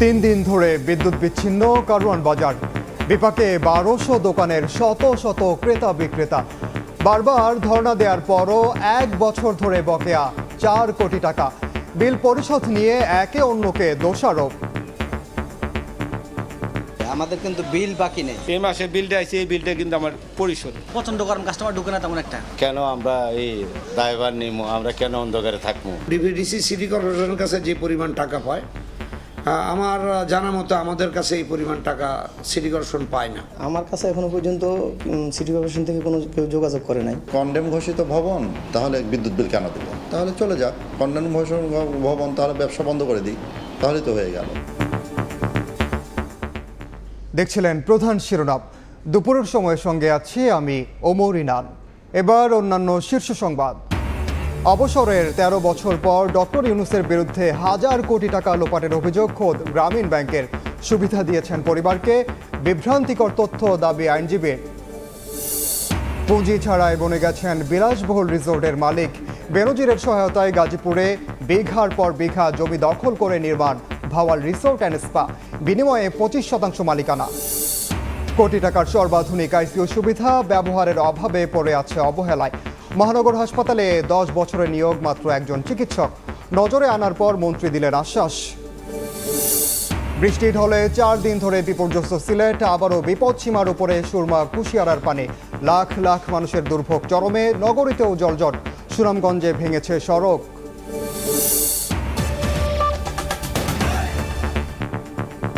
তিন দিন ধরে বিদ্যুৎ বিচ্ছিন্ন কারওয়ান বাজার। বিপাকে 1200 দোকানের শত শত ক্রেতা বিক্রেতা। বারবার ধর্ণা দেওয়ার পরও 1 বছর ধরে বকেয়া 4 কোটি টাকা। বিল পরিশোধ নিয়ে একে অন্যকে দোষারোপ। আমাদের কিন্তু বিল বাকি নেই। এই মাসে বিলটা আছে, এই বিলটা কিন্তু আমার পরিশোধ। প্রচন্ড গরম, কাস্টমার ঢুকে না তেমন একটা। কেন আমরা এই দায়ভার নিব? আমরা কেন অন্ধকারে থাকবো? ডিভিডিসি সিটি কর্পোরেশনের কাছে যে পরিমাণ টাকা পায়, আমার জানা মতো আমাদের কাছে এই পরিমাণ টাকা সিটি কর্পোরেশন পায় না। আমার কাছে এখনো পর্যন্ত সিটি কর্পোরেশন থেকে কোনো কেউ যোগাযোগ করে নাই। কন্ডেম ঘোষিত ভবন, তাহলে বিদ্যুৎ বিল কেন দেবো? তাহলে চলে যাক। কন্ডেম ঘোষিত ভবন, তাহলে ব্যবসা বন্ধ করে দিই, তাহলে তো হয়ে গেল। দেখছিলেন প্রধান শিরোনাম। দুপুরের সময়ের সঙ্গে আছি আমি ওমর ইনান। এবার অন্যান্য শীর্ষ সংবাদ। অবসরের 13 বছর পর ডক্টর ইউনূসের বিরুদ্ধে 1000 কোটি টাকা লোপাটের অভিযোগ খোদ গ্রামীণ ব্যাংকের। সুবিধা দিয়েছেন পরিবারকে, বিভ্রান্তিকর তথ্য দাবি আইনজীবীর। পুঁজি ছাড়াই বনে গেছেন বিলাসবহুল রিসোর্টের মালিক। বেনজিরের সহায়তায় গাজীপুরে বিঘার পর বিঘা জমি দখল করে নির্মাণ ভাওয়াল রিসোর্ট অ্যান্ড স্পা। বিনিময়ে 25% মালিকানা। কোটি টাকার সর্বাধুনিক আইসিইউ সুবিধা ব্যবহারের অভাবে পড়ে আছে অবহেলায়। মহানগর হাসপাতালে 10 বছরের নিয়োগ মাত্র একজন চিকিৎসক। নজরে আনার পর মন্ত্রী দিলেন আশ্বাস। বৃষ্টির ঢলে 4 দিন ধরে বিপর্যস্ত সিলেট। আবারও বিপদসীমার উপরে সুরমা কুশিয়ারার পানি। লাখ লাখ মানুষের দুর্ভোগ চরমে। নগরীতেও জলজট। সুনামগঞ্জে ভেঙেছে সড়ক।